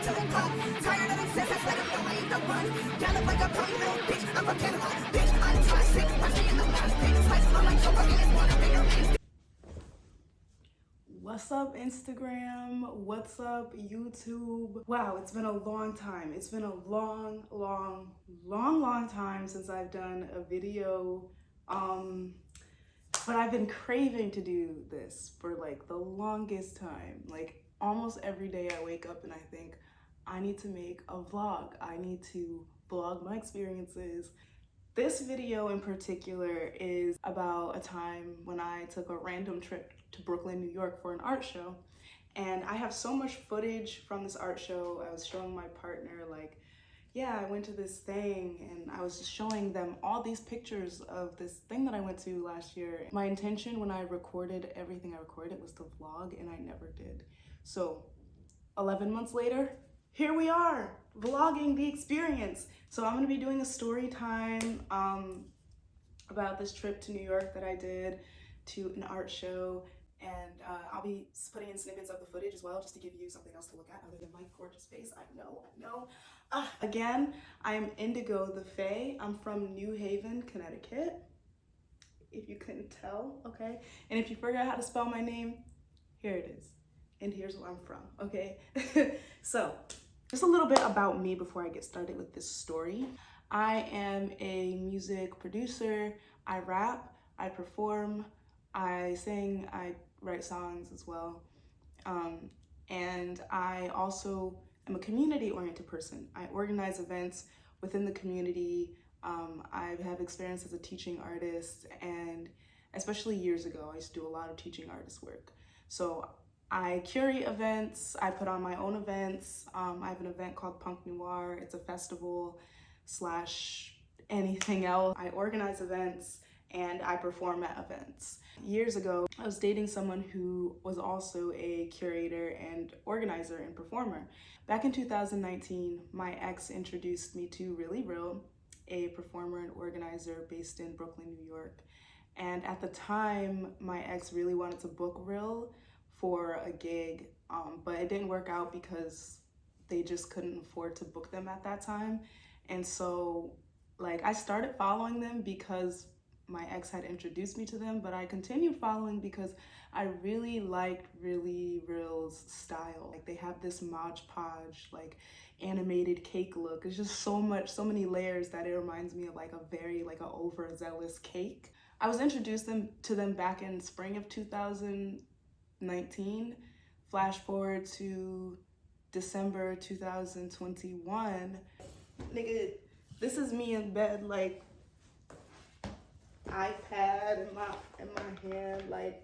Tired of excess, let him know I ain't the one. Gallop like a pony little bitch, I'm from Canada. Bitch, I'm toxic, watch me in the last page. Slice on my choker and it's one of bigger rings. What's up, Instagram? What's up, YouTube? Wow, it's been a long time. It's been a long time since I've done a video. But I've been craving to do this for like the longest time. Like almost every day I wake up and I think, I need to make a vlog. I need to vlog my experiences. This video in particular is about a time when I took a random trip to Brooklyn, New York for an art show. And I have so much footage from this art show. I was showing my partner like, yeah, I went to this thing, and I was just showing them all these pictures of this thing that I went to last year. My intention when I recorded everything I recorded was to vlog, and I never did. So 11 months later, here we are, vlogging the experience. So I'm gonna be doing a story time about this trip to New York that I did to an art show. And I'll be putting in snippets of the footage as well, just to give you something else to look at other than my gorgeous face. I know. Again, I'm Indigaux the Fae. I'm from New Haven, Connecticut, if you couldn't tell, okay? And if you forgot how to spell my name, here it is. And here's where I'm from, okay? So, just a little bit about me before I get started with this story. I am a music producer. I rap, I perform, I sing, I write songs as well. And I also am a community-oriented person. I organize events within the community. I have experience as a teaching artist, and especially years ago, I used to do a lot of teaching artist work. So I curate events, I put on my own events. I have an event called Punk Noir. It's a festival / anything else. I organize events and I perform at events. Years ago, I was dating someone who was also a curator and organizer and performer. Back in 2019, my ex introduced me to Rilly Ril, a performer and organizer based in Brooklyn, New York. And at the time, my ex really wanted to book Ril for a gig, but it didn't work out because they just couldn't afford to book them at that time. And so, like, I started following them because my ex had introduced me to them, but I continued following because I really liked Rillyril's style. Like, they have this Mod Podge, like, animated cake look. It's just so many layers that it reminds me of like a very, like, an overzealous cake. I was introduced to them back in spring of 2019. Flash forward to December 2021. Nigga, this is me in bed, like, iPad in my hand, like,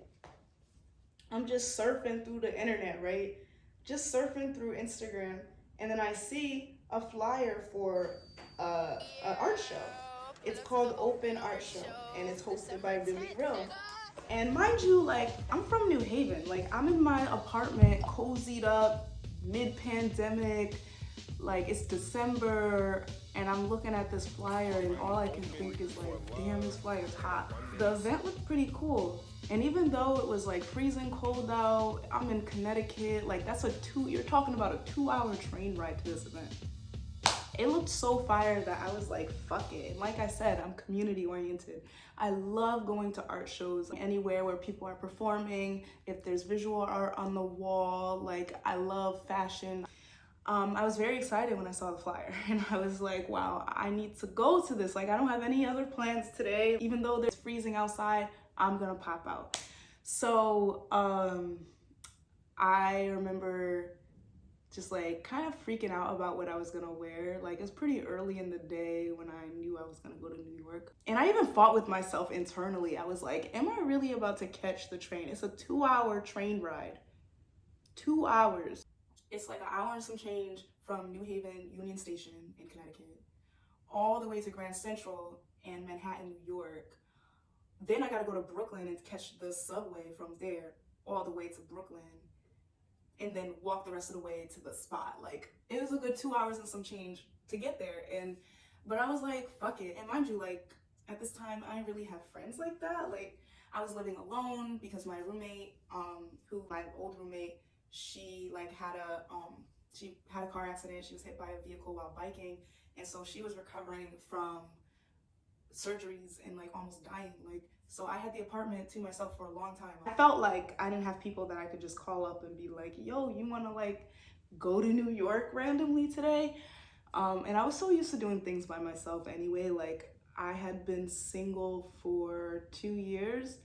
I'm just surfing through the internet, right? Just surfing through Instagram, and then I see a flyer for an art show. It's called Open Art Show, and it's hosted by Rilly Ril. And mind you, like, I'm from New Haven. Like, I'm in my apartment, cozied up, mid-pandemic, like, it's December, and I'm looking at this flyer, and all I can think is like, damn, this flyer is hot. The event looked pretty cool. And even though it was like freezing cold out, I'm in Connecticut, like, you're talking about a 2-hour train ride to this event. It looked so fire that I was like, fuck it. And like I said, I'm community oriented. I love going to art shows, anywhere where people are performing, if there's visual art on the wall, like, I love fashion. I was very excited when I saw the flyer, and I was like, wow, I need to go to this. Like, I don't have any other plans today. Even though there's freezing outside, I'm gonna pop out. So I remember just like kind of freaking out about what I was gonna wear. Like, it was pretty early in the day when I knew I was gonna go to New York. And I even fought with myself internally. I was like, am I really about to catch the train? It's a 2-hour train ride. 2 hours. It's like an hour and some change from New Haven Union Station in Connecticut all the way to Grand Central and Manhattan, New York. Then I gotta go to Brooklyn and catch the subway from there all the way to Brooklyn, and then walk the rest of the way to the spot. Like, it was a good 2 hours and some change to get there. But I was like, fuck it. And mind you, like, at this time, I didn't really have friends like that. Like, I was living alone because my roommate, my old roommate, she like had a she had a car accident. She was hit by a vehicle while biking, and so she was recovering from surgeries and like almost dying. Like, so I had the apartment to myself for a long time. I felt like I didn't have people that I could just call up and be like, yo, you want to like go to New York randomly today? And I was so used to doing things by myself anyway. Like, I had been single for 2 years,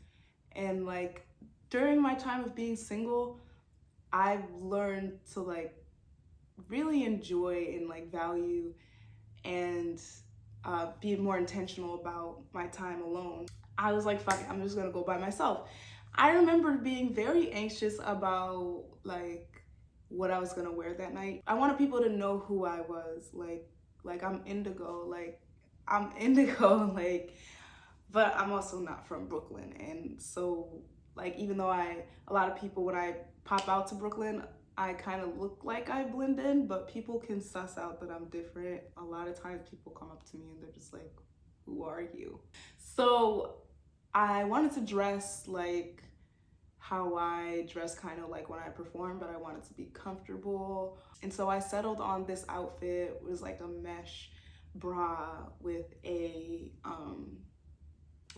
and like during my time of being single, I've learned to like really enjoy and like value and be more intentional about my time alone. I was like, fuck it, I'm just gonna go by myself. I remember being very anxious about like what I was gonna wear that night. I wanted people to know who I was, like I'm Indigaux, like I'm Indigaux, like, but I'm also not from Brooklyn, and so like even though a lot of people when I pop out to Brooklyn, I kind of look like I blend in, but people can suss out that I'm different. A lot of times people come up to me and they're just like, who are you? So I wanted to dress like how I dress kind of like when I perform, but I wanted to be comfortable. And so I settled on this outfit. It was like a mesh bra with a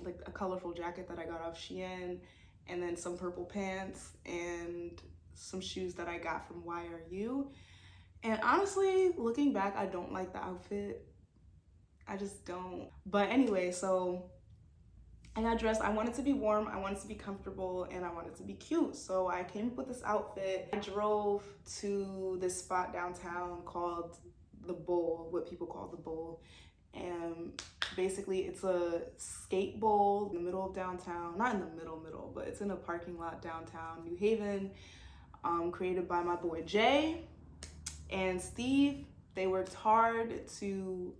like a colorful jacket that I got off Shein, and then some purple pants and some shoes that I got from YRU. And honestly, looking back, I don't like the outfit. I just don't. But anyway, so I got dressed. I wanted to be warm, I wanted to be comfortable, and I wanted to be cute. So I came up with this outfit. I drove to this spot downtown called The Bowl, what people call The Bowl. And basically it's a skate bowl in the middle of downtown. Not in the middle, but it's in a parking lot downtown New Haven. Created by my boy Jay and Steve. They worked hard to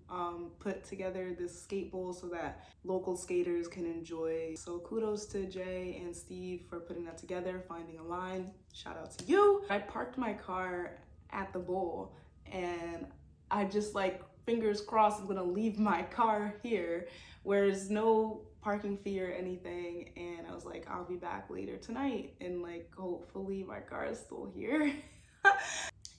put together this skate bowl so that local skaters can enjoy. So kudos to Jay and Steve for putting that together, finding a line. Shout out to you. I parked my car at the bowl, and I just like, fingers crossed, I'm gonna leave my car here where there's no parking fee or anything, and I was like, I'll be back later tonight, and like hopefully my car is still here.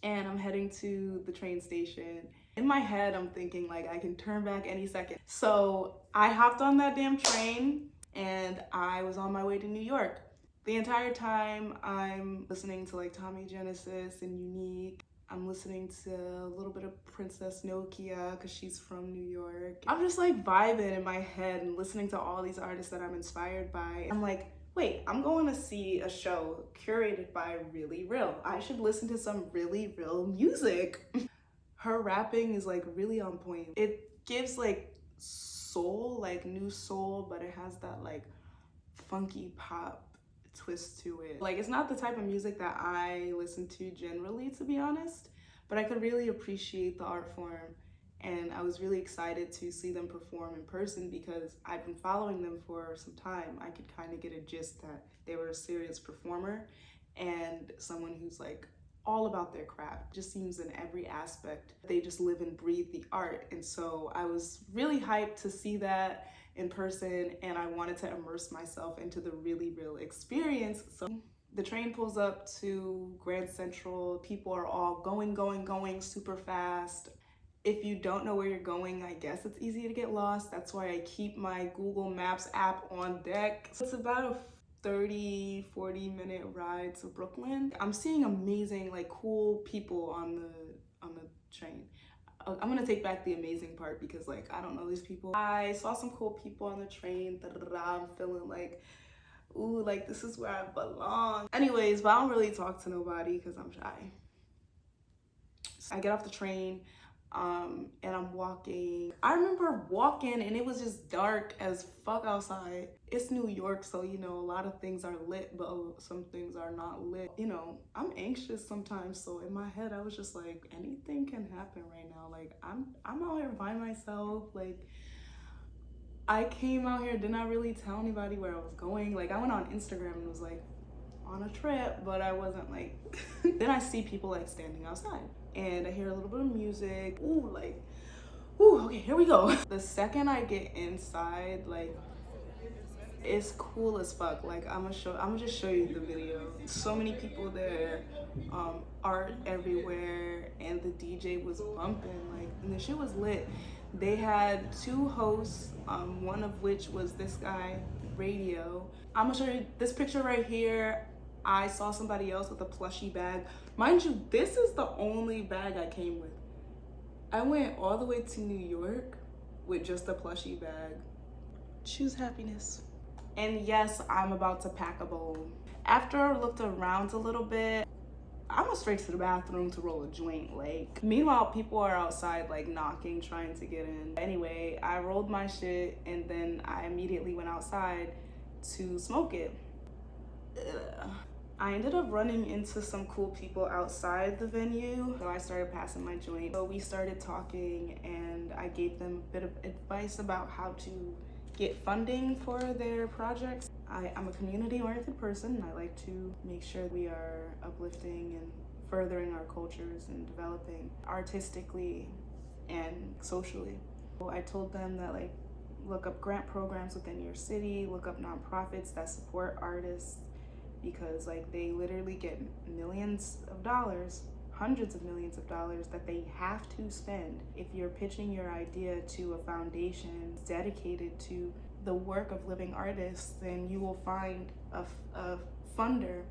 And I'm heading to the train station. In my head, I'm thinking like I can turn back any second. So I hopped on that damn train and I was on my way to New York. The entire time I'm listening to like Tommy Genesis and Unique. I'm listening to a little bit of Princess Nokia because she's from New York. I'm just like vibing in my head and listening to all these artists that I'm inspired by. I'm like, wait, I'm going to see a show curated by Rilly Ril. I should listen to some Rilly Ril music. Her rapping is like really on point. It gives like soul, like new soul, but it has that like funky pop twist to it. Like, it's not the type of music that I listen to generally, to be honest, but I could really appreciate the art form, and I was really excited to see them perform in person because I've been following them for some time. I could kind of get a gist that they were a serious performer and someone who's like all about their craft. It just seems in every aspect they just live and breathe the art, and so I was really hyped to see that in person, and I wanted to immerse myself into the Rilly Ril experience. So the train pulls up to Grand Central. People are all going super fast. If you don't know where you're going, I guess it's easy to get lost. That's why I keep my Google Maps app on deck. So it's about a 30-40 minute ride to Brooklyn. I'm seeing amazing, like, cool people on the train. I'm gonna take back the amazing part because like I don't know these people. I saw some cool people on the train. I'm feeling like, ooh, like this is where I belong. Anyways, but I don't really talk to nobody because I'm shy. So I get off the train, and I'm walking. I remember walking and it was just dark as fuck outside. It's New York, so you know, a lot of things are lit, but some things are not lit. You know, I'm anxious sometimes, so in my head I was just like, anything can happen right now. Like I'm out here by myself. Like, I came out here, did not really tell anybody where I was going. Like, I went on Instagram and was like, on a trip, but I wasn't like then I see people like standing outside and I hear a little bit of music. Ooh, like, ooh, okay, here we go. The second I get inside, like, It's cool as fuck. Like I'm gonna just show you the video. So many people there, art everywhere, and the DJ was bumping, like, and the shit was lit. They had two hosts, one of which was this guy, Radio. I'm gonna show you this picture right here. I saw somebody else with a plushy bag. Mind you, this is the only bag I came with. I went all the way to New York with just a plushy bag. Choose happiness. And yes, I'm about to pack a bowl. After I looked around a little bit, I went straight to the bathroom to roll a joint. Like, meanwhile, people are outside like knocking, trying to get in. Anyway, I rolled my shit and then I immediately went outside to smoke it. Ugh. I ended up running into some cool people outside the venue, so I started passing my joint. So we started talking and I gave them a bit of advice about how to get funding for their projects. I'm a community-oriented person. I like to make sure we are uplifting and furthering our cultures and developing artistically and socially. So I told them that, like, look up grant programs within your city, look up nonprofits that support artists, because like they literally get millions of dollars, hundreds of millions of dollars that they have to spend. If you're pitching your idea to a foundation dedicated to the work of living artists, then you will find a funder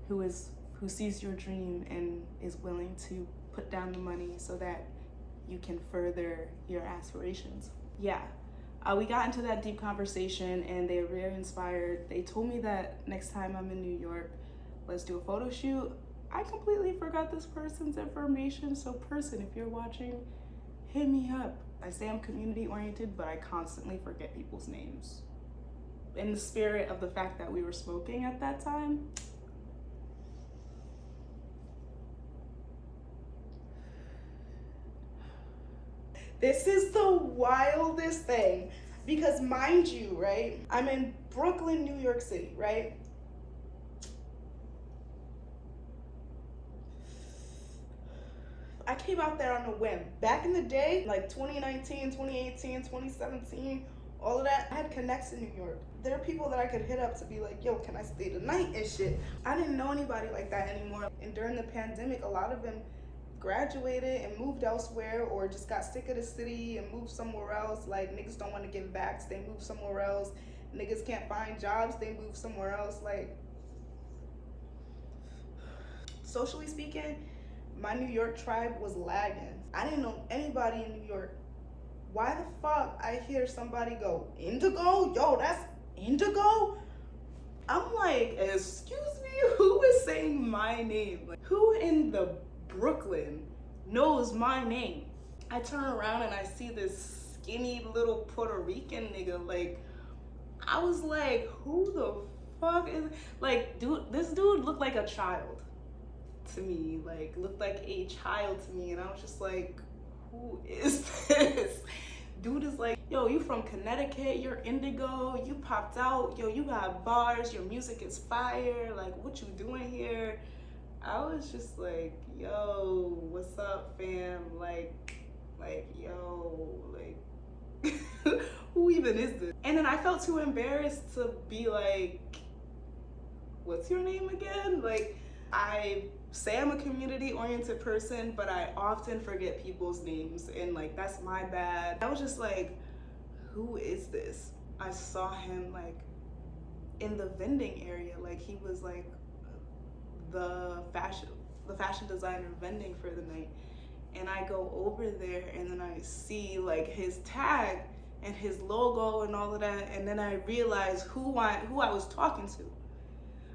who sees your dream and is willing to put down the money so that you can further your aspirations. Yeah. We got into that deep conversation and they were very inspired. They told me that next time I'm in New York, let's do a photo shoot. I completely forgot this person's information. So person, if you're watching, hit me up. I say I'm community oriented, but I constantly forget people's names. In the spirit of the fact that we were smoking at that time, this is the wildest thing, because mind you, right? I'm in Brooklyn, New York City, right? I came out there on a whim. Back in the day, like 2019, 2018, 2017, all of that, I had connects in New York. There are people that I could hit up to be like, yo, can I stay tonight and shit. I didn't know anybody like that anymore. And during the pandemic, a lot of them graduated and moved elsewhere, or just got sick of the city and moved somewhere else. Like, niggas don't want to give back, so they move somewhere else. Niggas can't find jobs, they move somewhere else. Like, socially speaking, my New York tribe was lagging. I didn't know anybody in New York. Why the fuck I hear somebody go, Indigaux? Yo, that's Indigaux? I'm like, excuse me, who is saying my name? Like, who in the Brooklyn knows my name? I turn around and I see this skinny little Puerto Rican nigga. Like, I was like, who the fuck is, like, dude, this dude looked like a child to me, like, looked like a child to me, and I was just like, who is this? Dude is like, yo, you from Connecticut, you're Indigaux, you popped out, yo, you got bars, your music is fire, like, what you doing here? I was just like, yo, what's up, fam? Like, yo, like, who even is this? And then I felt too embarrassed to be like, what's your name again? Like, I say I'm a community-oriented person, but I often forget people's names, and like, that's my bad. I was just like, who is this? I saw him like in the vending area, like he was like the fashion designer vending for the night. And I go over there and then I see like his tag and his logo and all of that, and then I realized who I was talking to.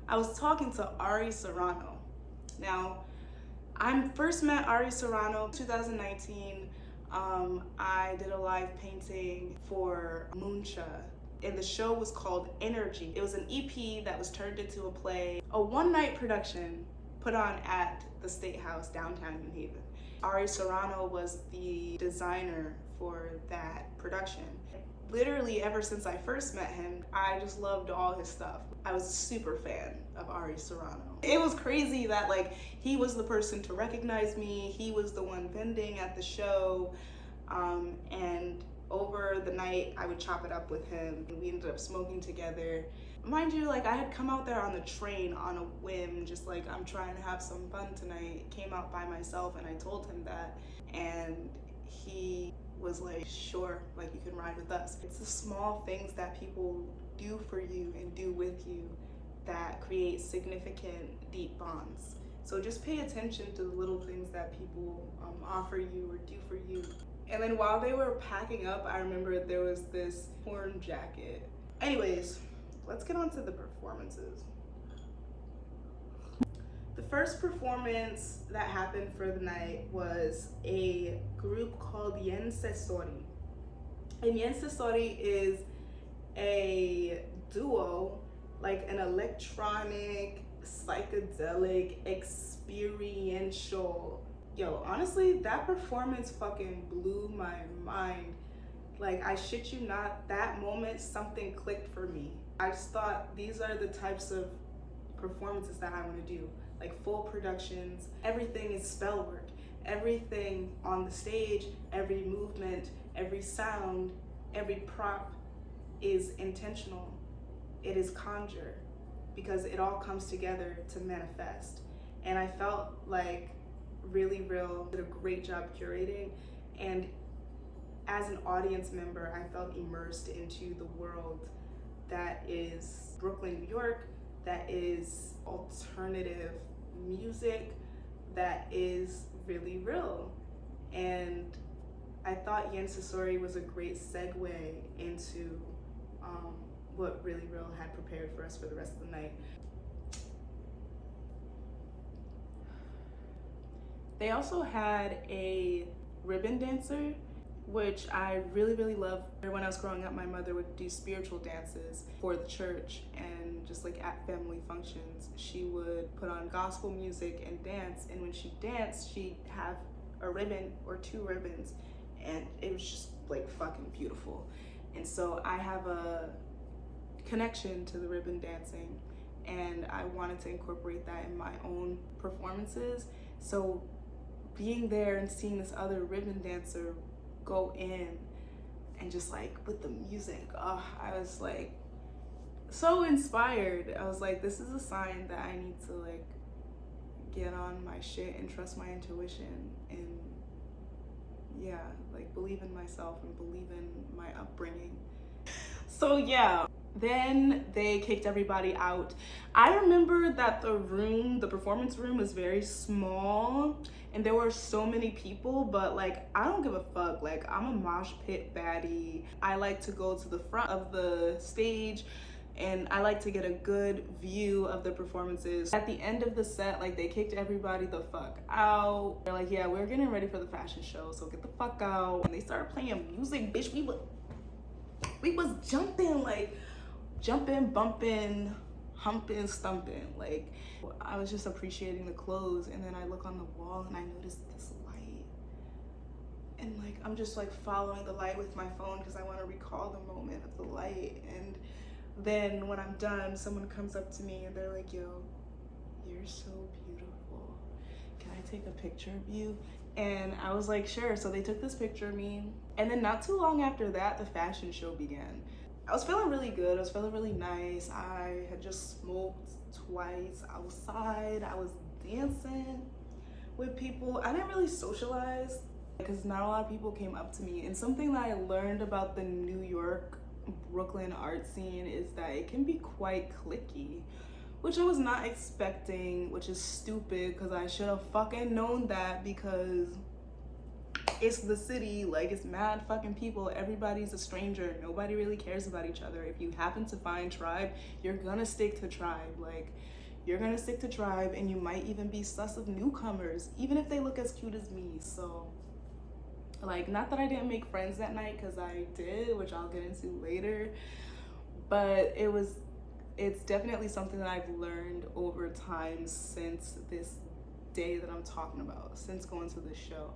I was talking to Ari Serrano. Now, I first met Ari Serrano in 2019. I did a live painting for Moonsha, and the show was called Energy. It was an EP that was turned into a play, a one-night production put on at the State House downtown New Haven. Ari Serrano was the designer for that production. Literally ever since I first met him, I just loved all his stuff. I was a super fan of Ari Serrano. It was crazy that like he was the person to recognize me, he was the one vending at the show, and over the night, I would chop it up with him, and we ended up smoking together. Mind you, like, I had come out there on the train on a whim, just like, I'm trying to have some fun tonight. Came out by myself, and I told him that, and he was like, sure, like, you can ride with us. It's the small things that people do for you and do with you that create significant, deep bonds. So just pay attention to the little things that people offer you or do for you. And then while they were packing up, I remember there was this torn jacket. Anyways, let's get on to the performances. The first performance that happened for the night was a group called Storytime. And Storytime is a duo, like an electronic, psychedelic, experiential. Yo, honestly, that performance fucking blew my mind. Like, I shit you not, that moment something clicked for me. I just thought these are the types of performances that I want to do. Like, full productions, everything is spell work. Everything on the stage, every movement, every sound, every prop is intentional. It is conjure, because it all comes together to manifest. And I felt like Rilly Ril did a great job curating, and as an audience member, I felt immersed into the world that is Brooklyn, New York, that is alternative music, that is Rilly Ril. And I thought Storytime was a great segue into what Rilly Ril had prepared for us for the rest of the night. They also had a ribbon dancer, which I really love. When I was growing up, my mother would do spiritual dances for the church, and just like at family functions, she would put on gospel music and dance. And when she danced, she'd have a ribbon or two ribbons, and it was just like fucking beautiful. And so I have a connection to the ribbon dancing, and I wanted to incorporate that in my own performances. So being there and seeing this other ribbon dancer go in and just like with the music, I was like so inspired. I was like, this is a sign that I need to like get on my shit and trust my intuition, and yeah, like believe in myself and believe in my upbringing. So yeah, then they kicked everybody out. I remember that the performance room was very small, and there were so many people, but like, I don't give a fuck. Like, I'm a mosh pit baddie. I like to go to the front of the stage, and I like to get a good view of the performances. At the end of the set, like, they kicked everybody the fuck out. They're like, yeah, we're getting ready for the fashion show, so get the fuck out. And they started playing music, bitch. We was jumping, like, jumping, bumping, humping, stumping. Like, I was just appreciating the clothes, and then I look on the wall and I noticed this light, and like, I'm just like following the light with my phone because I want to recall the moment of the light. And then when I'm done, someone comes up to me and they're like, yo, you're so beautiful, can I take a picture of you? And I was like, sure. So they took this picture of me, and then not too long after that, the fashion show began. I was feeling really good. I was feeling really nice. I had just smoked twice outside. I was dancing with people. I didn't really socialize because not a lot of people came up to me. And something that I learned about the New York, Brooklyn art scene is that it can be quite cliquey, which I was not expecting, which is stupid because I should have fucking known that, because it's the city, like, it's mad fucking people. Everybody's a stranger. Nobody really cares about each other. If you happen to find tribe, you're gonna stick to tribe. Like, you're gonna stick to tribe, and you might even be sus of newcomers, even if they look as cute as me. So, like, not that I didn't make friends that night, because I did, which I'll get into later, but it's definitely something that I've learned over time since this day that I'm talking about, since going to this show.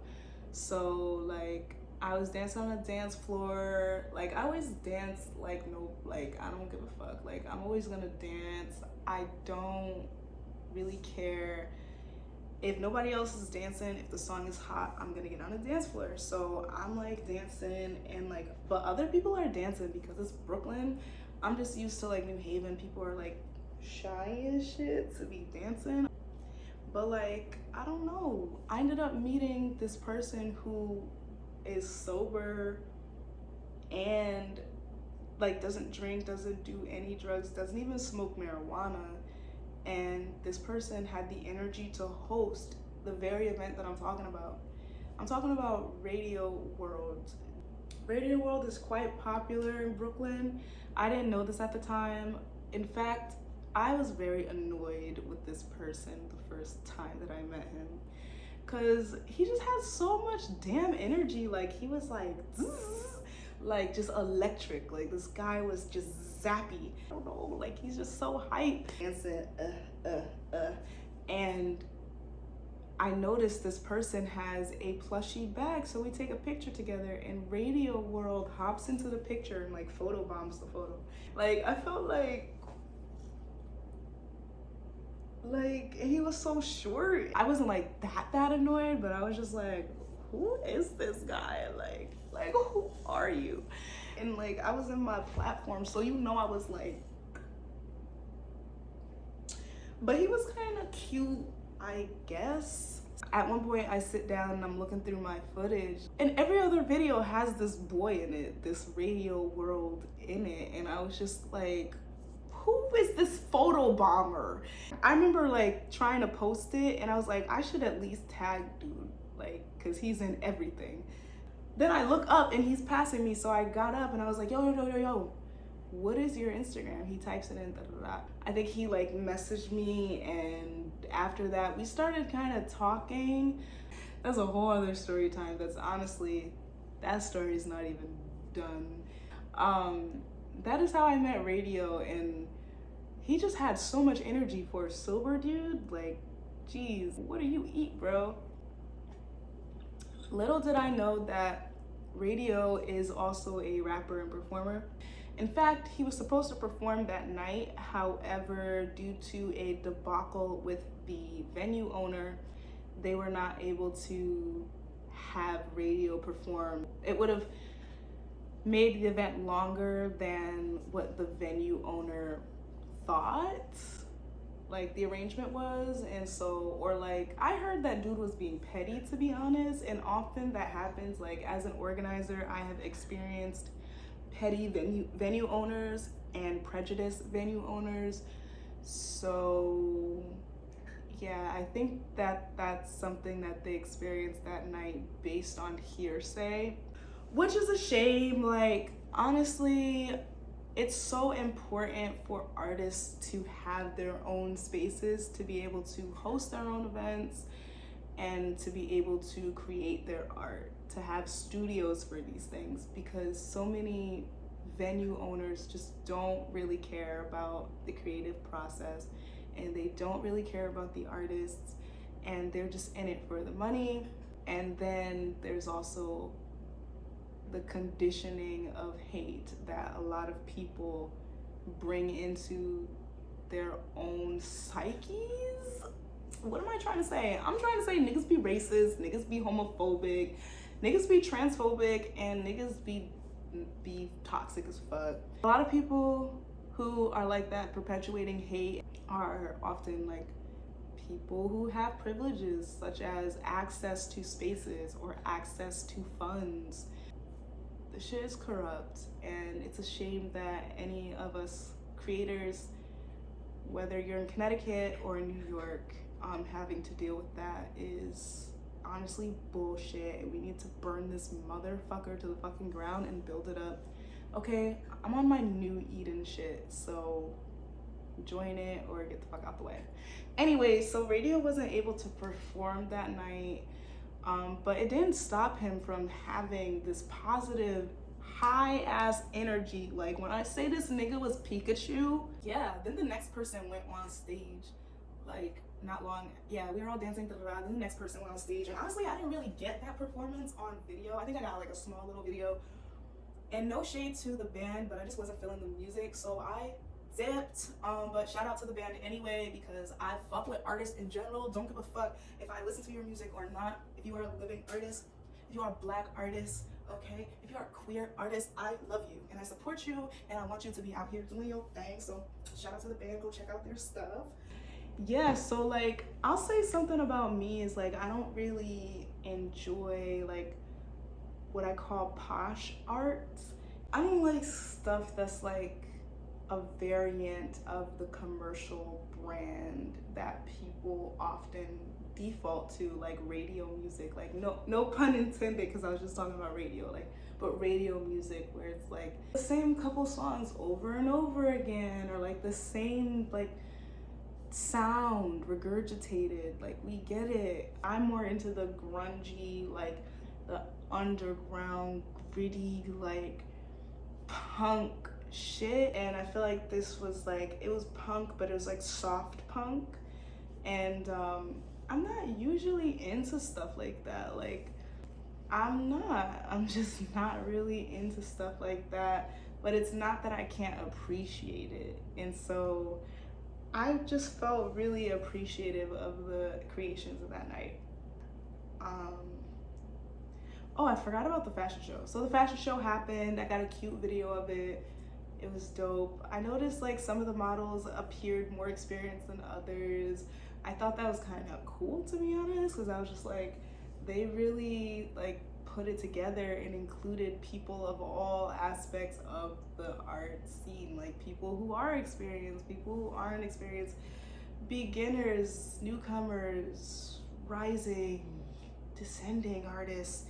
So like, I was dancing on a dance floor. Like, I always dance like, no, like, I don't give a fuck. Like, I'm always gonna dance. I don't really care if nobody else is dancing, if the song is hot, I'm gonna get on a dance floor. So I'm like dancing and like, but other people are dancing because it's Brooklyn. I'm just used to like New Haven. People are like shy as shit to be dancing. But like, I don't know. I ended up meeting this person who is sober and like doesn't drink, doesn't do any drugs, doesn't even smoke marijuana. And this person had the energy to host the very event that I'm talking about. I'm talking about Radio World. Radio World is quite popular in Brooklyn. I didn't know this at the time. In fact, I was very annoyed with this person the first time that I met him, because he just had so much damn energy. Like, he was like, zzz, like just electric. Like, this guy was just zappy. I don't know, like he's just so hype. And I noticed this person has a plushie bag, so we take a picture together, and Radio World hops into the picture and like photo bombs the photo. Like, I felt like he was so short. I wasn't like that annoyed, but I was just like, who is this guy? Like who are you? And like, I was in my platform, so you know I was like, but he was kind of cute, I guess. At one point I sit down and I'm looking through my footage, and every other video has this boy in it, this Radio World in it, and I was just like, who is this photo bomber? I remember like trying to post it, and I was like, I should at least tag dude, like, cause he's in everything. Then I look up and he's passing me, so I got up and I was like, yo, what is your Instagram? He types it in, da, da, da. I think he like messaged me, and after that we started kind of talking. That's a whole other story time. That's honestly, that story is not even done. That is how I met Radio, and he just had so much energy for a sober dude. Like, geez, what do you eat, bro? Little did I know that Radio is also a rapper and performer. In fact, he was supposed to perform that night. However, due to a debacle with the venue owner, they were not able to have Radio perform. It would have made the event longer than what the venue owner thought like the arrangement was. And so, or like, I heard that dude was being petty, to be honest, and often that happens. Like, as an organizer, I have experienced petty venue owners and prejudiced venue owners. So yeah, I think that that's something that they experienced that night based on hearsay, which is a shame. Like, honestly, it's so important for artists to have their own spaces, to be able to host their own events, and to be able to create their art, to have studios for these things, because so many venue owners just don't really care about the creative process, and they don't really care about the artists, and they're just in it for the money. And then there's also the conditioning of hate that a lot of people bring into their own psyches. What am I trying to say? I'm trying to say niggas be racist, niggas be homophobic, niggas be transphobic, and niggas be toxic as fuck. A lot of people who are like that, perpetuating hate, are often like people who have privileges, such as access to spaces or access to funds. The shit is corrupt, and it's a shame that any of us creators, whether you're in Connecticut or in New York, having to deal with that is honestly bullshit, and we need to burn this motherfucker to the fucking ground and build it up. Okay, I'm on my new Eden shit, so join it or get the fuck out the way. Anyway, so Radio wasn't able to perform that night, but it didn't stop him from having this positive, high ass energy. Like, when I say this nigga was Pikachu, yeah, then the next person went on stage, like, not long, yeah, we were all dancing, then the next person went on stage, and honestly, I didn't really get that performance on video. I think I got like a small little video, and no shade to the band, but I just wasn't feeling the music, so I zipped. But shout out to the band anyway, because I fuck with artists in general. Don't give a fuck if I listen to your music or not. If you are a living artist, if you are a black artist, okay, if you are a queer artist, I love you and I support you and I want you to be out here doing your thing. So shout out to the band, go check out their stuff. Yeah, so like I'll say something about me is like I don't really enjoy like what I call posh art. I don't like stuff that's like a variant of the commercial brand that people often default to, like radio music. Like no pun intended, because I was just talking about radio, like, but radio music where it's like the same couple songs over and over again, or like the same like sound regurgitated. Like, we get it. I'm more into the grungy, like the underground gritty like punk shit, and I feel like this was like, it was punk but it was like soft punk, and I'm not usually into stuff like that. Like I'm just not really into stuff like that, but it's not that I can't appreciate it. And so I just felt really appreciative of the creations of that night. Oh, I forgot about the fashion show. So the fashion show happened. I got a cute video of it. It was dope. I noticed like some of the models appeared more experienced than others. I thought that was kind of cool, to be honest, because I was just like, they really like put it together and included people of all aspects of the art scene, like people who are experienced, people who aren't experienced, beginners, newcomers, rising, descending artists.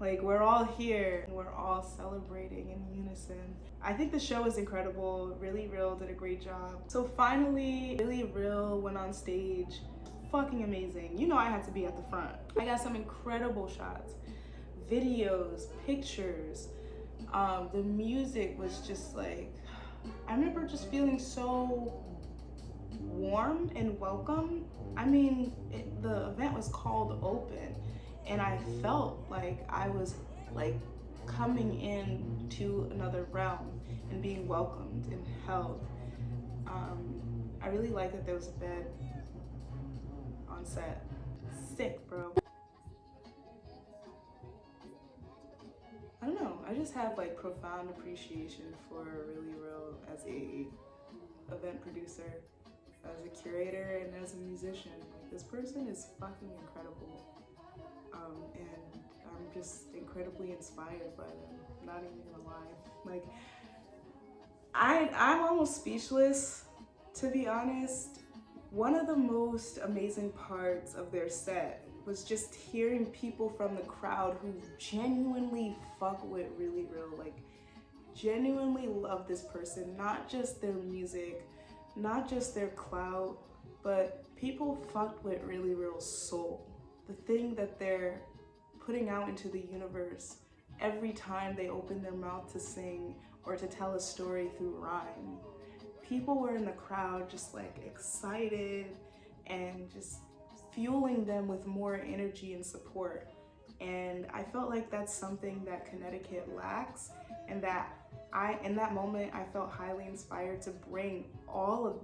Like, we're all here and we're all celebrating in unison. I think the show is incredible. Rilly Ril did a great job. So finally, Rilly Ril went on stage. Fucking amazing. You know I had to be at the front. I got some incredible shots, videos, pictures. The music was just like, I remember just feeling so warm and welcome. I mean, the event was called Open, and I felt like I was like coming in to another realm and being welcomed and held. I really like that there was a bed on set. Sick, bro. I don't know, I just have like profound appreciation for Rilly Ril as a event producer, as a curator, and as a musician. Like, this person is fucking incredible. And I'm just incredibly inspired by them, not even gonna lie. Like, I'm almost speechless, to be honest. One of the most amazing parts of their set was just hearing people from the crowd who genuinely fuck with Rilly Ril, like genuinely love this person, not just their music, not just their clout, but people fucked with Rilly Ril's soul, the thing that they're putting out into the universe every time they open their mouth to sing or to tell a story through rhyme. People were in the crowd just like excited and just fueling them with more energy and support. And I felt like that's something that Connecticut lacks, and that in that moment, I felt highly inspired to bring all of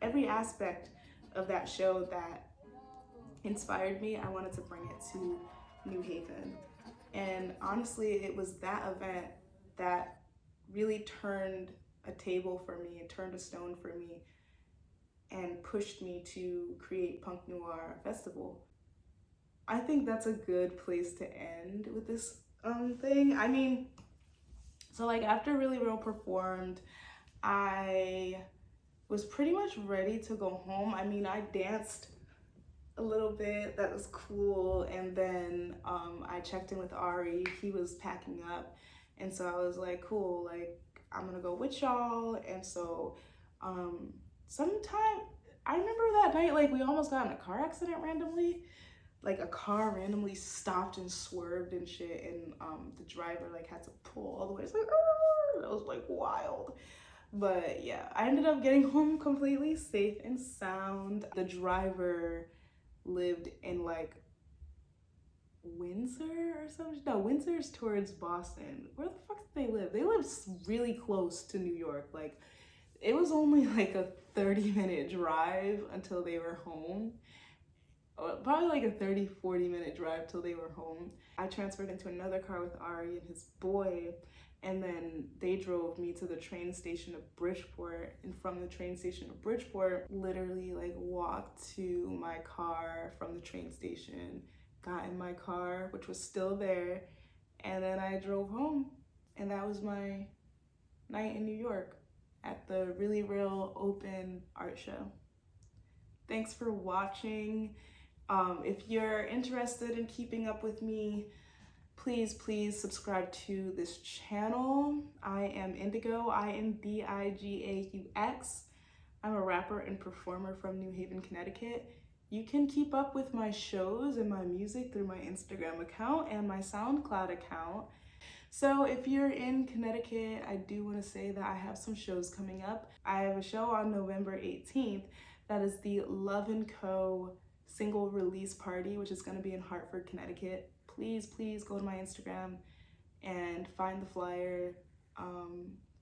every aspect of that show that inspired me. I wanted to bring it to New Haven. And honestly, it was that event that really turned a table for me, it turned a stone for me, and pushed me to create Punk Noir Festival. I think that's a good place to end with this thing. I mean, so like after Rilly Ril performed, I was pretty much ready to go home. I mean, I danced a little bit, that was cool, and then I checked in with Ari. He was packing up, and so I was like, cool, like I'm gonna go with y'all. And so sometime, I remember that night, like we almost got in a car accident randomly. Like a car randomly stopped and swerved and shit, and the driver like had to pull all the way. It's like, that was like wild. But yeah, I ended up getting home completely safe and sound. The driver lived in like Windsor or something. No, Windsor's towards Boston. Where the fuck did they live? They live really close to New York. Like, it was only like a 30-minute drive until they were home. Probably like a 30-40 minute drive till they were home. I transferred into another car with Ari and his boy, and then they drove me to the train station of Bridgeport, and from the train station of Bridgeport, literally like walked to my car from the train station, got in my car, which was still there, and then I drove home. And that was my night in New York at the Rillyril open art show. Thanks for watching. If you're interested in keeping up with me, please subscribe to this channel. I am Indigaux, Indigaux. I'm a rapper and performer from New Haven, Connecticut. You can keep up with my shows and my music through my Instagram account and my SoundCloud account. So if you're in Connecticut, I do want to say that I have some shows coming up. I have a show on November 18th that is the Love & Co. single release party, which is going to be in Hartford, Connecticut. Please go to my Instagram and find the flyer.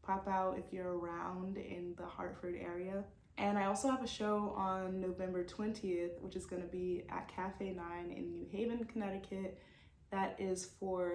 Pop out if you're around in the Hartford area. And I also have a show on November 20th, which is going to be at Cafe 9 in New Haven, Connecticut. That is for